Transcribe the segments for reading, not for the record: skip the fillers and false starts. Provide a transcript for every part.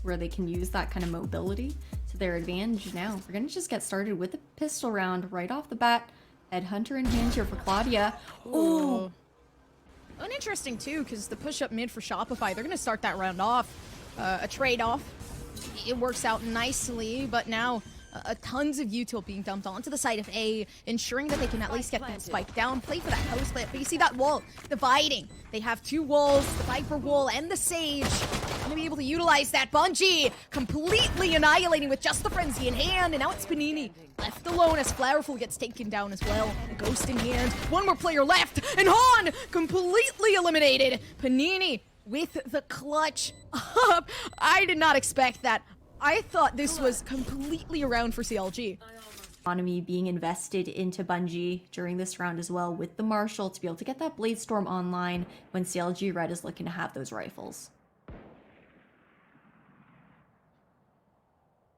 Where they can use that kind of mobility to their advantage. Now we're gonna just get started with the pistol round right off the bat. Headhunter in hand here for Claudia. Oh, interesting too, because the push up mid for Shopify, they're gonna start that round off. A trade-off. It works out nicely, but now tons of util being dumped onto the side of A, ensuring that they can at least get that spike down, play for that host plant. But you see that wall dividing. They have two walls, the Viper wall and the Sage. Gonna be able to utilize that. Bungie completely annihilating with just the Frenzy in hand, and now it's Panini left alone as Flowerful gets taken down as well. A Ghost in hand, one more player left, and Han completely eliminated. Panini with the clutch up. I did not expect that. I thought this was completely around for CLG. Economy being invested into Bungie during this round as well with the Marshal to be able to get that Blade Storm online when CLG Red is looking to have those rifles.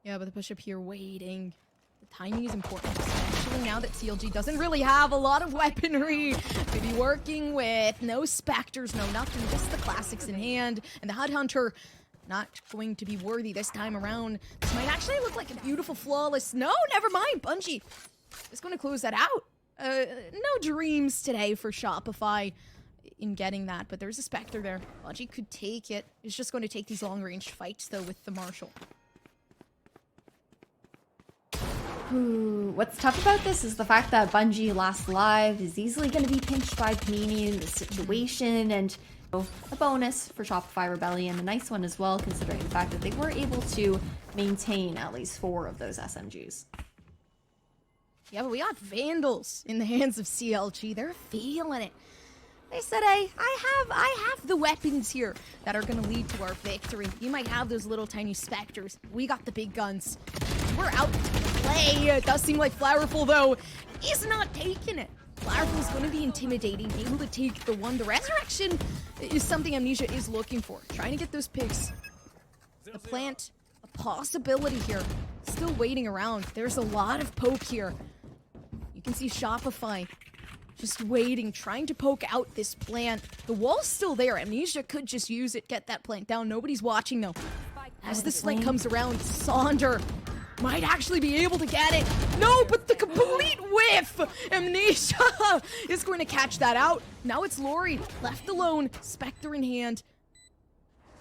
Yeah, but the push up here waiting. The timing is important, especially now that CLG doesn't really have a lot of weaponry to be working with. No Spectres, no nothing, just the classics in hand. And the Headhunter not going to be worthy this time around. This might actually look like a beautiful, flawless... No, never mind. Bungie is going to close that out. No dreams today for Shopify in getting that, but there's a Spectre there. Bungie could take it. It's just going to take these long-range fights, though, with the Marshal. Ooh, what's tough about this is the fact that Bungie last live is easily going to be pinched by Panini in this situation, and a bonus for Shopify Rebellion, a nice one as well, considering the fact that they were able to maintain at least 4 of those SMGs. Yeah, but we got Vandals in the hands of CLG. They're feeling it. They said, hey, I have the weapons here that are going to lead to our victory. You might have those little tiny Spectres. We got the big guns. We're out to play. It does seem like Flowerful, though, is not taking it. Flowerful's going to be intimidating, able to take the one. The Resurrection is something Amnesia is looking for. Trying to get those picks. The plant, a possibility here. Still waiting around. There's a lot of poke here. You can see Shopify just waiting, trying to poke out this plant. The wall's still there. Amnesia could just use it, get that plant down. Nobody's watching, though. As this flank comes around, Sonder might actually be able to get it. No, but the complete whiff! Amnesia is going to catch that out. Now it's Lori, left alone, Spectre in hand.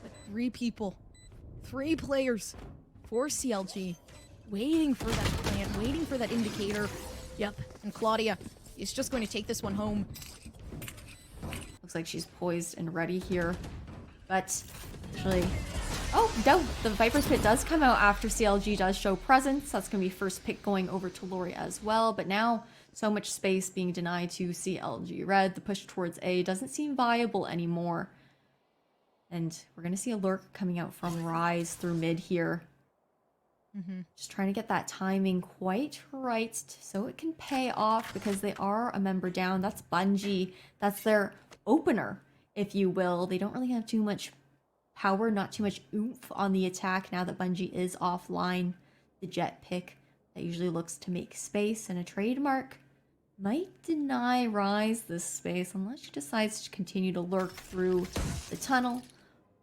But 3 people, 3 players for CLG, waiting for that plant, waiting for that indicator. Yep, and Claudia is just going to take this one home. Looks like she's poised and ready here, but actually... Oh, no, the Viper's Pit does come out after CLG does show presence. That's going to be first pick going over to Lori as well. But now, so much space being denied to CLG Red. The push towards A doesn't seem viable anymore. And we're going to see a lurk coming out from Rise through mid here. Just trying to get that timing quite right so it can pay off because they are a member down. That's Bungie. That's their opener, if you will. They don't really have too much power, not too much oomph on the attack now that Bungie is offline. The jet pick that usually looks to make space, and a trademark might deny Rise this space unless she decides to continue to lurk through the tunnel,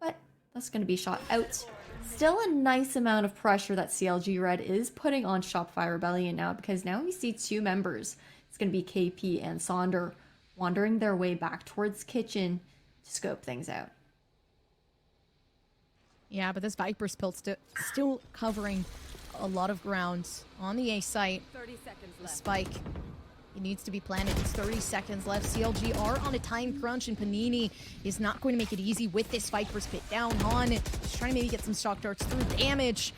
but that's going to be shot out. Still a nice amount of pressure that CLG Red is putting on Shopify Rebellion now, because now we see 2 members. It's going to be KP and Sonder wandering their way back towards Kitchen to scope things out. Yeah, but this Viper's Pit still covering a lot of ground on the A site. 30 seconds left. The spike, it needs to be planted. It's 30 seconds left. CLG are on a time crunch, and Panini is not going to make it easy with this Viper's Pit down. Han just trying to maybe get some shock darts through damage.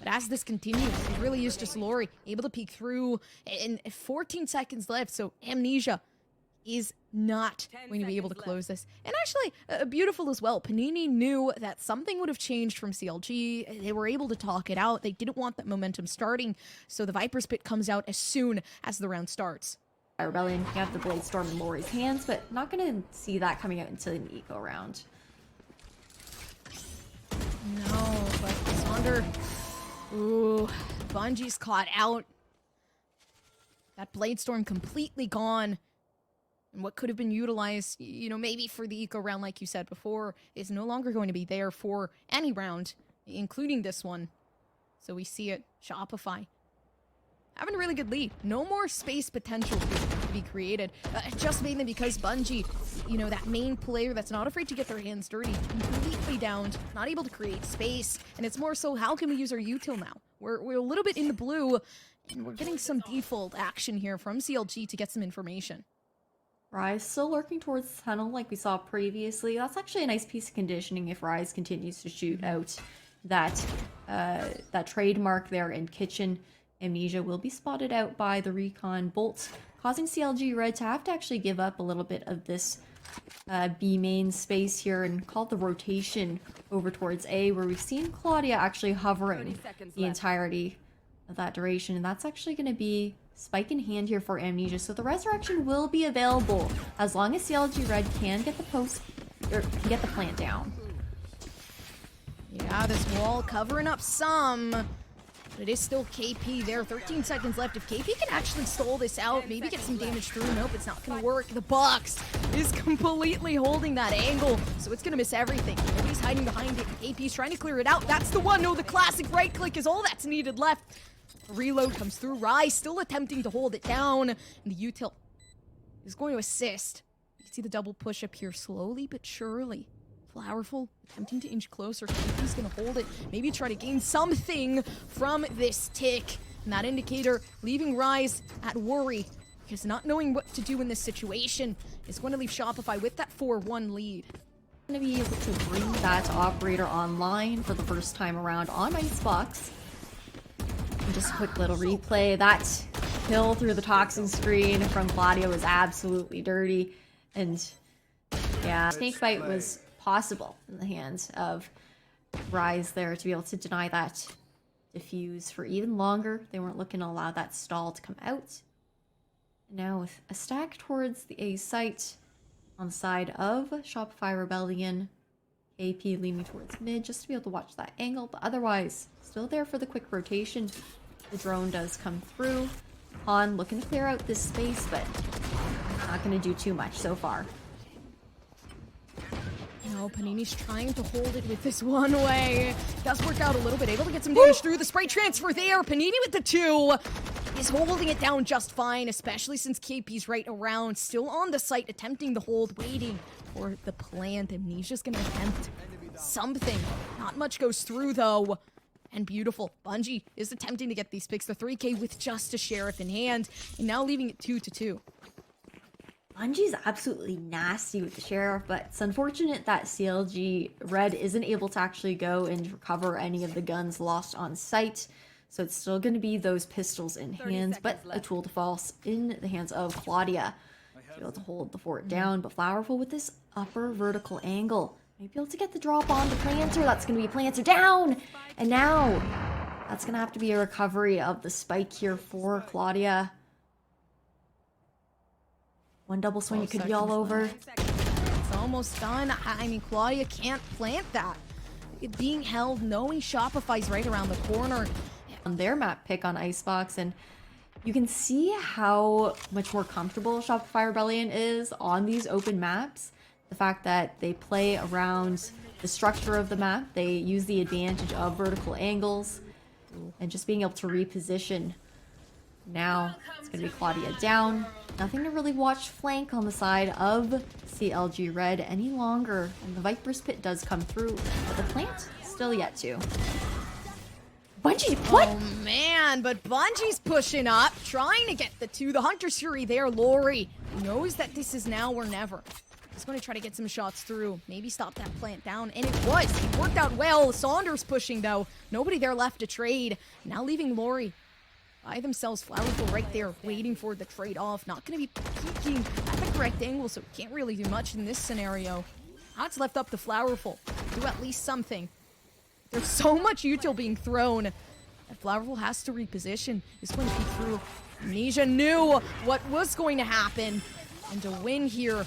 But as this continues, it really is just Lori able to peek through. And 14 seconds left, so Amnesia is not going to be able to close this. And actually, beautiful as well. Panini knew that something would have changed from CLG. They were able to talk it out. They didn't want that momentum starting, so the Viper's Pit comes out as soon as the round starts. Rebellion can have the Blade Storm in Lori's hands, but not going to see that coming out until an eco round. No, but Sonder... Ooh, Bungie's caught out. That Blade Storm completely gone. And what could have been utilized, maybe for the eco round, like you said before, is no longer going to be there for any round, including this one. So we see it. Shopify having a really good lead. No more space potential to be created. Just mainly because Bungie, that main player that's not afraid to get their hands dirty, completely downed, not able to create space. And it's more so, how can we use our util now? We're a little bit in the blue, and we're getting some default action here from CLG to get some information. Rise still lurking towards the tunnel like we saw previously. That's actually a nice piece of conditioning if Rise continues to shoot out that trademark there in kitchen. EMEA will be spotted out by the recon bolt, causing CLG Red to have to actually give up a little bit of this B main space here and call the rotation over towards A, where we've seen Claudia actually hovering the entirety of that duration. And that's actually going to be spike in hand here for EMEA. So the resurrection will be available as long as CLG Red can get the post, or can get the plant down. Yeah, this wall covering up some. But it is still KP there. 13 seconds left. If KP can actually stall this out, maybe get some damage through. Nope, it's not going to work. The box is completely holding that angle, so it's going to miss everything. Nobody's hiding behind it. KP's trying to clear it out. That's the one. No, the classic right click is all that's needed left. Reload comes through. Rise still attempting to hold it down. And the util is going to assist. You can see the double push up here slowly but surely. Flowerful attempting to inch closer. KP's gonna hold it. Maybe try to gain something from this tick. And that indicator leaving Rise at worry, because not knowing what to do in this situation is going to leave Shopify with that 4-1 lead. Going to be able to bring that operator online for the first time around on Icebox. And just a quick little replay. That kill through the toxin screen from Claudia was absolutely dirty. And yeah, snakebite was possible in the hands of Rise there to be able to deny that diffuse for even longer. They weren't looking to allow that stall to come out. Now with a stack towards the A site on the side of Shopify Rebellion, AP leaning towards mid just to be able to watch that angle, but otherwise still there for the quick rotation. The drone does come through. Han looking to clear out this space, but not going to do too much so far. No, Panini's trying to hold it with this one way. Does work out a little bit, able to get some damage through. The spray transfer there. Panini with the 2 is holding it down just fine, especially since KP's right around. Still on the site, attempting the hold, waiting for the plant. Amnesia's gonna attempt something. Not much goes through, though. And beautiful. Bungie is attempting to get these picks. The 3K with just a Sheriff in hand, and now leaving it 2-2. Bungie's absolutely nasty with the Sheriff, but it's unfortunate that CLG Red isn't able to actually go and recover any of the guns lost on site. So it's still going to be those pistols in hands, but a tool to false in the hands of Claudia. To be able to hold the fort down, but Flowerful with this upper vertical angle. Maybe able to get the drop on the planter. That's going to be planter down! And now, that's going to have to be a recovery of the spike here for Claudia. One double swing, it could be all over. It's almost done. I mean, Claudia can't plant that. It being held, knowing Shopify's right around the corner. On their map pick on Icebox, and you can see how much more comfortable Shopify Rebellion is on these open maps. The fact that they play around the structure of the map, they use the advantage of vertical angles, and just being able to reposition. Now it's going to be Claudia down. Nothing to really watch flank on the side of CLG Red any longer. And the Viper's Pit does come through, but the plant still yet to. Bungie, what? Oh man, but Bungie's pushing up, trying to get the 2. The Hunter's Fury there, Lori knows that this is now or never. He's going to try to get some shots through, maybe stop that plant down, and it was. It worked out well. Saunders pushing though. Nobody there left to trade. Now leaving Lori by themselves. Flowerful right there, waiting for the trade-off. Not going to be peeking at the correct angle, so can't really do much in this scenario. Now it's left up to Flowerful. Do at least something. There's so much util being thrown that Flowerful has to reposition. Is going to peek through. Amnesia knew what was going to happen. And to win here